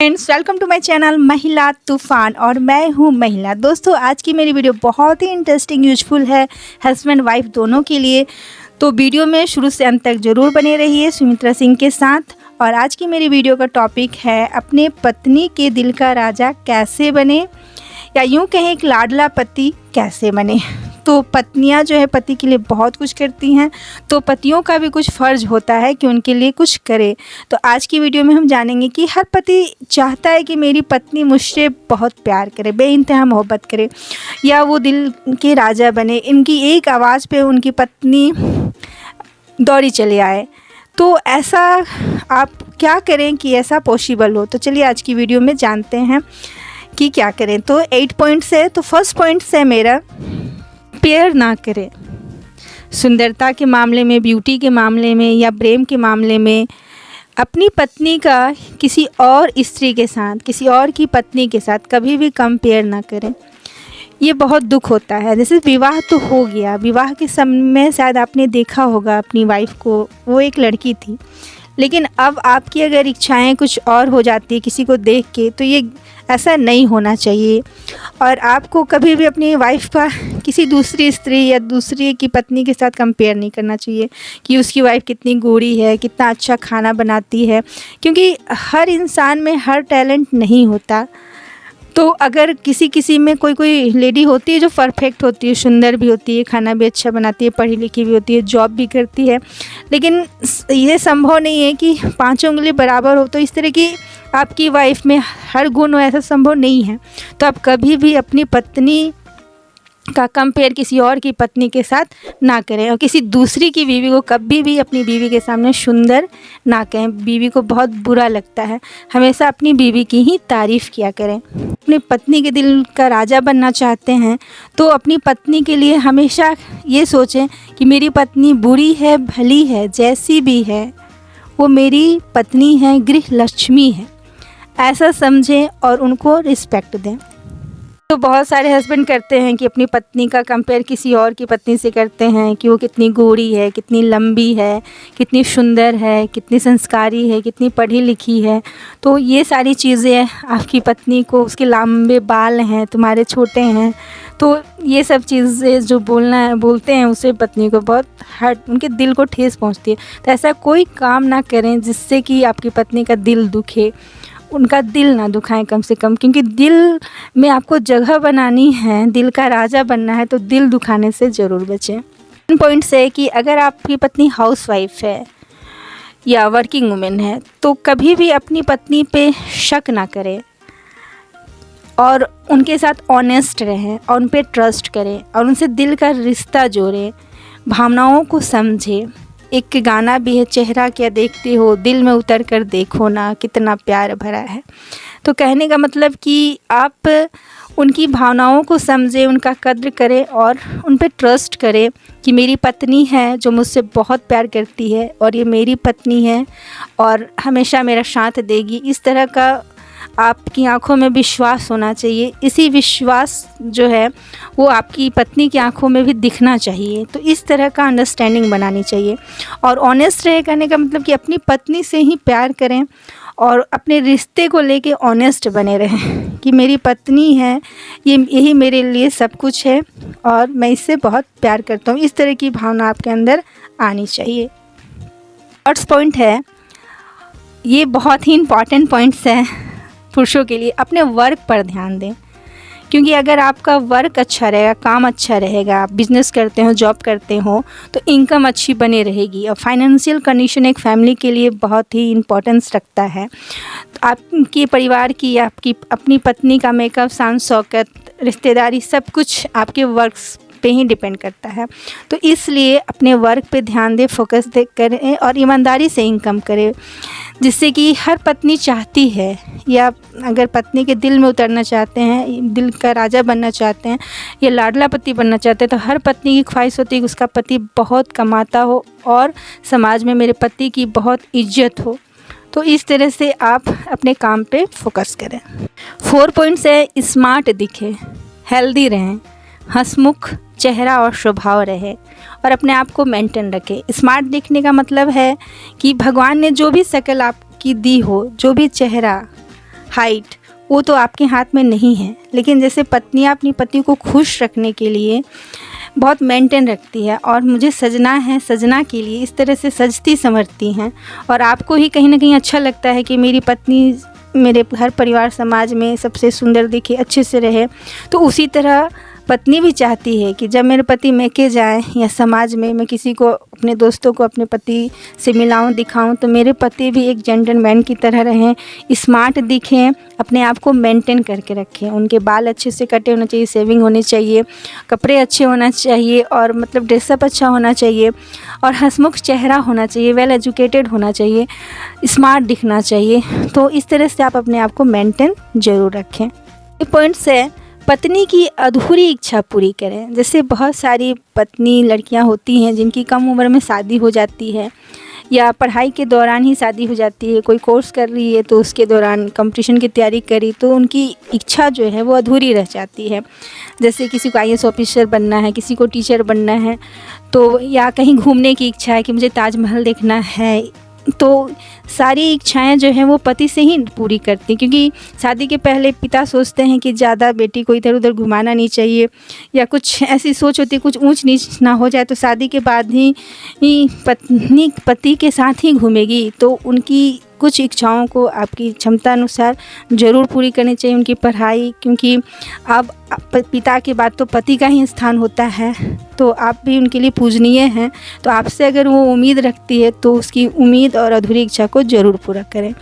Friends, welcome to my channel Mahila Toofan और मैं हूं महिला। दोस्तों, आज की मेरी वीडियो बहुत ही इंटरेस्टिंग यूजफुल है हस्बैंड वाइफ दोनों के लिए। तो वीडियो में शुरू से अंत तक ज़रूर बने रहिए सुमित्रा सिंह के साथ। और आज की मेरी वीडियो का टॉपिक है अपने पत्नी के दिल का राजा कैसे बने, या यूँ कहें एक लाडला पति कैसे बने। तो पत्नियां जो है पति के लिए बहुत कुछ करती हैं, तो पतियों का भी कुछ फ़र्ज होता है कि उनके लिए कुछ करे। तो आज की वीडियो में हम जानेंगे कि हर पति चाहता है कि मेरी पत्नी मुझसे बहुत प्यार करे, बेइंतहा मोहब्बत करे, या वो दिल के राजा बने, इनकी एक आवाज़ पे उनकी पत्नी दौड़ी चले आए। तो ऐसा आप क्या करें कि ऐसा पॉसिबल हो। तो चलिए आज की वीडियो में जानते हैं कि क्या करें। तो 8 पॉइंट्स है। तो फर्स्ट पॉइंट्स है मेरा, कंपेयर ना करें। सुंदरता के मामले में, ब्यूटी के मामले में या प्रेम के मामले में अपनी पत्नी का किसी और स्त्री के साथ, किसी और की पत्नी के साथ कभी भी कंपेयर ना करें। ये बहुत दुख होता है। जैसे विवाह तो हो गया, विवाह के समय शायद आपने देखा होगा अपनी वाइफ को, वो एक लड़की थी, लेकिन अब आपकी अगर इच्छाएं कुछ और हो जाती है किसी को देख के, तो ये ऐसा नहीं होना चाहिए। और आपको कभी भी अपनी वाइफ का किसी दूसरी स्त्री या दूसरी की पत्नी के साथ कंपेयर नहीं करना चाहिए कि उसकी वाइफ कितनी गोरी है, कितना अच्छा खाना बनाती है, क्योंकि हर इंसान में हर टैलेंट नहीं होता। तो अगर किसी में कोई लेडी होती है जो परफेक्ट होती है, सुंदर भी होती है, खाना भी अच्छा बनाती है, पढ़ी लिखी भी होती है, जॉब भी करती है, लेकिन ये संभव नहीं है कि पांचों उंगली बराबर हो। तो इस तरह की आपकी वाइफ में हर गुण हो, ऐसा संभव नहीं है। तो आप कभी भी अपनी पत्नी का कंपेयर किसी और की पत्नी के साथ ना करें, और किसी दूसरी की बीवी को कभी भी अपनी बीवी के सामने सुंदर ना कहें। बीवी को बहुत बुरा लगता है। हमेशा अपनी बीवी की ही तारीफ़ किया करें। अपनी पत्नी के दिल का राजा बनना चाहते हैं तो अपनी पत्नी के लिए हमेशा ये सोचें कि मेरी पत्नी बुरी है, भली है, जैसी भी है वो मेरी पत्नी है, गृह लक्ष्मी है, ऐसा समझें और उनको रिस्पेक्ट दें। तो बहुत सारे हस्बैंड करते हैं कि अपनी पत्नी का कंपेयर किसी और की पत्नी से करते हैं कि वो कितनी गोरी है, कितनी लंबी है, कितनी सुंदर है, कितनी संस्कारी है, कितनी पढ़ी लिखी है। तो ये सारी चीज़ें आपकी पत्नी को, उसके लंबे बाल हैं, तुम्हारे छोटे हैं, तो ये सब चीज़ें जो बोलते हैं उसे पत्नी को बहुत हर्ट, उनके दिल को ठेस पहुंचती है। तो ऐसा कोई काम ना करें जिससे कि आपकी पत्नी का दिल दुखे, उनका दिल ना दुखाएं कम से कम, क्योंकि दिल में आपको जगह बनानी है, दिल का राजा बनना है, तो दिल दुखाने से ज़रूर बचें। पॉइंट है कि अगर आपकी पत्नी हाउसवाइफ है या वर्किंग वुमेन है तो कभी भी अपनी पत्नी पे शक ना करें और उनके साथ ऑनेस्ट रहें और उन पे ट्रस्ट करें और उनसे दिल का रिश्ता जोड़ें, भावनाओं को समझें। एक गाना भी है, चेहरा क्या देखते हो, दिल में उतर कर देखो ना, कितना प्यार भरा है। तो कहने का मतलब कि आप उनकी भावनाओं को समझें, उनका कद्र करें और उन पे ट्रस्ट करें कि मेरी पत्नी है जो मुझसे बहुत प्यार करती है और ये मेरी पत्नी है और हमेशा मेरा साथ देगी। इस तरह का आपकी आंखों में विश्वास होना चाहिए। इसी विश्वास जो है वो आपकी पत्नी की आंखों में भी दिखना चाहिए। तो इस तरह का अंडरस्टैंडिंग बनानी चाहिए। और ऑनेस्ट रहे कहने का मतलब कि अपनी पत्नी से ही प्यार करें और अपने रिश्ते को लेके ऑनेस्ट बने रहें कि मेरी पत्नी है, यही मेरे लिए सब कुछ है और मैं इससे बहुत प्यार करता हूँ। इस तरह की भावना आपके अंदर आनी चाहिए। फर्स्ट पॉइंट है, ये बहुत ही इम्पॉर्टेंट पॉइंट्स हैं पुरुषों के लिए, अपने वर्क पर ध्यान दें। क्योंकि अगर आपका वर्क अच्छा रहेगा, काम अच्छा रहेगा, आप बिज़नेस करते हो, जॉब करते हो, तो इनकम अच्छी बनी रहेगी। और फाइनेंशियल कंडीशन एक फैमिली के लिए बहुत ही इम्पोर्टेंस रखता है। तो आपके परिवार की, आपकी अपनी पत्नी का मेकअप, शान शौकत, रिश्तेदारी, सब कुछ आपके वर्क पे ही डिपेंड करता है। तो इसलिए अपने वर्क पे ध्यान दें, फोकस करें और ईमानदारी से इनकम करें, जिससे कि हर पत्नी चाहती है, या अगर पत्नी के दिल में उतरना चाहते हैं, दिल का राजा बनना चाहते हैं या लाडला पति बनना चाहते हैं, तो हर पत्नी की ख्वाहिश होती है कि उसका पति बहुत कमाता हो और समाज में मेरे पति की बहुत इज्जत हो। तो इस तरह से आप अपने काम पे फोकस करें। 4 पॉइंट्स है, स्मार्ट दिखे, हेल्दी रहें, हंसमुख चेहरा और स्वभाव रहे और अपने आप को मेंटेन रखें। स्मार्ट दिखने का मतलब है कि भगवान ने जो भी शक्ल आपकी दी हो, जो भी चेहरा, हाइट, वो तो आपके हाथ में नहीं है, लेकिन जैसे पत्नियाँ अपनी पति को खुश रखने के लिए बहुत मेंटेन रखती है और मुझे सजना है, सजना के लिए इस तरह से सजती संवरती हैं और आपको ही कहीं ना कहीं अच्छा लगता है कि मेरी पत्नी मेरे घर परिवार समाज में सबसे सुंदर दिखे, अच्छे से रहे। तो उसी तरह पत्नी भी चाहती है कि जब मेरे पति मैके जाएं या समाज में मैं किसी को, अपने दोस्तों को अपने पति से मिलाऊं, दिखाऊं, तो मेरे पति भी एक जेंटलमैन की तरह रहें, स्मार्ट दिखें, अपने आप को मेंटेन करके रखें। उनके बाल अच्छे से कटे होने चाहिए, सेविंग होनी चाहिए, कपड़े अच्छे होना चाहिए और मतलब ड्रेसअप अच्छा होना चाहिए और हंसमुख चेहरा होना चाहिए, वेल एजुकेटेड होना चाहिए, स्मार्ट दिखना चाहिए। तो इस तरह से आप अपने आप को मेंटेन ज़रूर रखें। ये पॉइंट्स है, पत्नी की अधूरी इच्छा पूरी करें। जैसे बहुत सारी पत्नी लड़कियां होती हैं जिनकी कम उम्र में शादी हो जाती है या पढ़ाई के दौरान ही शादी हो जाती है, कोई कोर्स कर रही है तो उसके दौरान कंपटीशन की तैयारी करी तो उनकी इच्छा जो है वो अधूरी रह जाती है। जैसे किसी को IAS ऑफिसर बनना है, किसी को टीचर बनना है, तो या कहीं घूमने की इच्छा है कि मुझे ताजमहल देखना है, तो सारी इच्छाएं जो हैं वो पति से ही पूरी करती हैं। क्योंकि शादी के पहले पिता सोचते हैं कि ज़्यादा बेटी को इधर उधर घुमाना नहीं चाहिए या कुछ ऐसी सोच होती है, कुछ ऊंच नीच ना हो जाए, तो शादी के बाद ही पत्नी पति के साथ ही घूमेगी। तो उनकी कुछ इच्छाओं को आपकी क्षमता अनुसार ज़रूर पूरी करनी चाहिए। उनकी पढ़ाई, क्योंकि अब पिता के बाद तो पति का ही स्थान होता है, तो आप भी उनके लिए पूजनीय हैं। तो आपसे अगर वो उम्मीद रखती है तो उसकी उम्मीद और अधूरी इच्छा को ज़रूर पूरा करें।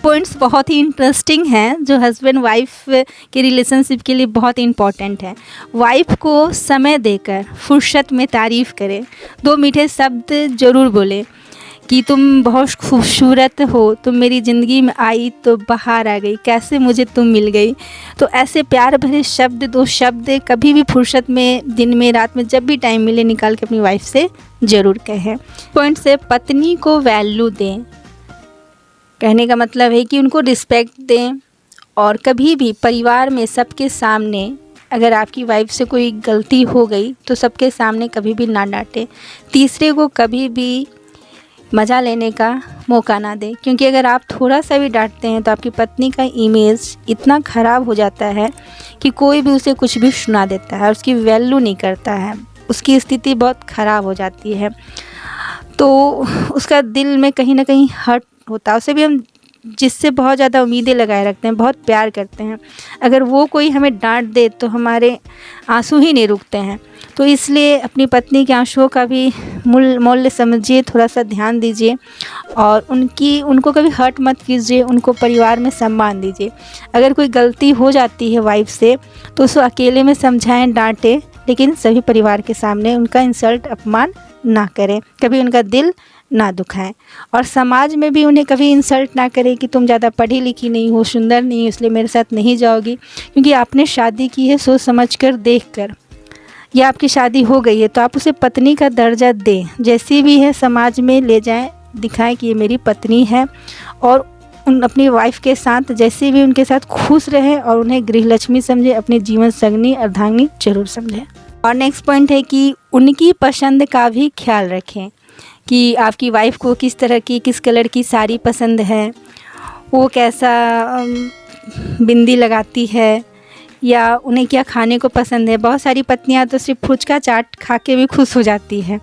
पॉइंट्स बहुत ही इंटरेस्टिंग हैं जो हस्बैंड वाइफ के रिलेशनशिप के लिए बहुत इम्पॉर्टेंट है। वाइफ को समय देकर फुर्सत में तारीफ़ करें, 2 मीठे शब्द ज़रूर बोलें कि तुम बहुत खूबसूरत हो, तुम मेरी ज़िंदगी में आई तो बाहर आ गई, कैसे मुझे तुम मिल गई। तो ऐसे प्यार भरे शब्द, 2 शब्द कभी भी फुर्सत में, दिन में, रात में, जब भी टाइम मिले निकाल के अपनी वाइफ से ज़रूर कहें। पॉइंट से पत्नी को वैल्यू दें, कहने का मतलब है कि उनको रिस्पेक्ट दें और कभी भी परिवार में सबके सामने अगर आपकी वाइफ से कोई गलती हो गई तो सबके सामने कभी भी ना डांटें। तीसरे को कभी भी मज़ा लेने का मौका ना दें, क्योंकि अगर आप थोड़ा सा भी डांटते हैं तो आपकी पत्नी का इमेज इतना ख़राब हो जाता है कि कोई भी उसे कुछ भी सुना देता है, उसकी वैल्यू नहीं करता है, उसकी स्थिति बहुत ख़राब हो जाती है। तो उसका दिल में कहीं ना कहीं हर्ट होता है। उसे भी हम जिससे बहुत ज़्यादा उम्मीदें लगाए रखते हैं, बहुत प्यार करते हैं, अगर वो कोई हमें डांट दे तो हमारे आंसू ही नहीं रुकते हैं। तो इसलिए अपनी पत्नी के आंसुओं का भी मूल्य समझिए, थोड़ा सा ध्यान दीजिए और उनको कभी हर्ट मत कीजिए, उनको परिवार में सम्मान दीजिए। अगर कोई गलती हो जाती है वाइफ से तो उसको अकेले में समझाएं, डांटें, लेकिन सभी परिवार के सामने उनका इंसल्ट, अपमान ना करें, कभी उनका दिल ना दुखाएं और समाज में भी उन्हें कभी इंसल्ट ना करें कि तुम ज़्यादा पढ़ी लिखी नहीं हो, सुंदर नहीं हो, इसलिए मेरे साथ नहीं जाओगी। क्योंकि आपने शादी की है सोच समझ कर, देख कर, या आपकी शादी हो गई है तो आप उसे पत्नी का दर्जा दें, जैसी भी है समाज में ले जाएं, दिखाएं कि ये मेरी पत्नी है और अपनी वाइफ के साथ जैसे भी उनके साथ खुश रहें और उन्हें गृहलक्ष्मी समझें, अपने जीवन संगनी अर्धांगिनी जरूर समझें। और नेक्स्ट पॉइंट है कि उनकी पसंद का भी ख्याल रखें कि आपकी वाइफ को किस तरह की, किस कलर की साड़ी पसंद है, वो कैसा बिंदी लगाती है या उन्हें क्या खाने को पसंद है। बहुत सारी पत्नियां तो सिर्फ फुचका चाट खा के भी खुश हो जाती है,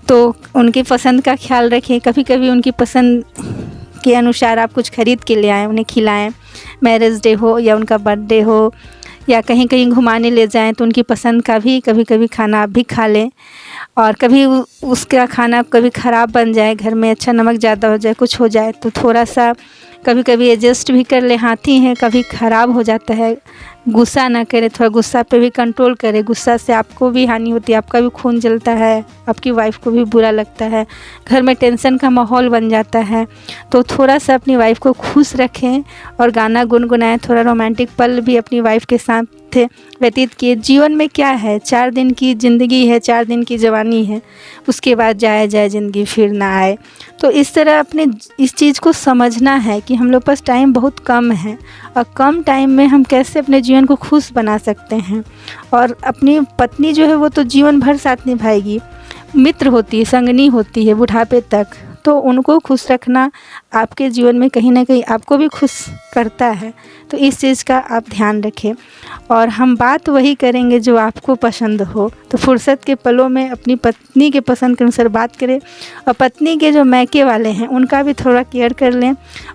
तो उनकी पसंद का ख्याल रखें। कभी कभी उनकी पसंद के अनुसार आप कुछ खरीद के ले आएँ, उन्हें खिलाएं, मैरिज डे हो या उनका बर्थडे हो या कहीं कहीं घुमाने ले जाएं तो उनकी पसंद का भी कभी कभी खाना आप भी खा लें। और कभी उसका खाना कभी ख़राब बन जाए, घर में अच्छा नमक ज़्यादा हो जाए, कुछ हो जाए तो थोड़ा सा कभी कभी एडजस्ट भी कर ले, हाथी हैं, कभी ख़राब हो जाता है, गुस्सा ना करें, थोड़ा गुस्सा पे भी कंट्रोल करें। गुस्सा से आपको भी हानि होती है, आपका भी खून जलता है, आपकी वाइफ को भी बुरा लगता है, घर में टेंशन का माहौल बन जाता है। तो थोड़ा सा अपनी वाइफ को खुश रखें और गाना गुनगुनाएं, थोड़ा रोमांटिक पल भी अपनी वाइफ के साथ व्यतीत किए। जीवन में क्या है, 4 दिन की ज़िंदगी है, 4 दिन की जवानी है, उसके बाद जाए जाए ज़िंदगी फिर ना आए। तो इस तरह अपने इस चीज़ को समझना है कि हम लोग पास टाइम बहुत कम है और कम टाइम में हम कैसे अपने जीवन को खुश बना सकते हैं। और अपनी पत्नी जो है वो तो जीवन भर साथ निभाएगी, मित्र होती है, संगनी होती है बुढ़ापे तक। तो उनको खुश रखना आपके जीवन में कहीं ना कहीं आपको भी खुश करता है। तो इस चीज़ का आप ध्यान रखें। और हम बात वही करेंगे जो आपको पसंद हो। तो फुर्सत के पलों में अपनी पत्नी के पसंद के अनुसार बात करें, और पत्नी के जो मायके वाले हैं उनका भी थोड़ा केयर कर लें।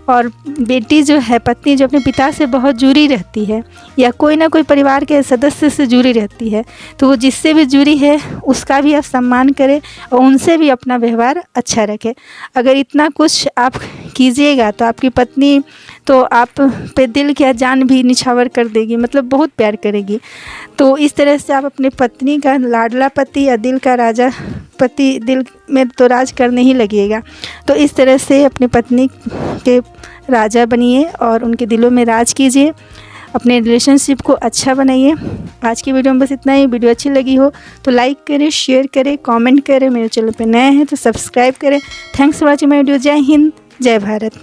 और बेटी जो है, पत्नी जो अपने पिता से बहुत जुड़ी रहती है या कोई ना कोई परिवार के सदस्य से जुड़ी रहती है, तो वो जिससे भी जुड़ी है उसका भी आप सम्मान करें और उनसे भी अपना व्यवहार अच्छा रखें। अगर इतना कुछ आप कीजिएगा तो आपकी पत्नी तो आप पे दिल क्या जान भी निछावर कर देगी, मतलब बहुत प्यार करेगी। तो इस तरह से आप अपनी पत्नी का लाडला पति या दिल का राजा पति, दिल में तो राज करने ही लगेगा। तो इस तरह से अपनी पत्नी के राजा बनिए और उनके दिलों में राज कीजिए, अपने रिलेशनशिप को अच्छा बनाइए। आज की वीडियो में बस इतना ही। वीडियो अच्छी लगी हो तो लाइक करें, शेयर करें, कमेंट करें। मेरे चैनल पे नए हैं तो सब्सक्राइब करें। Thanks for watching my video. जय हिंद, जय भारत।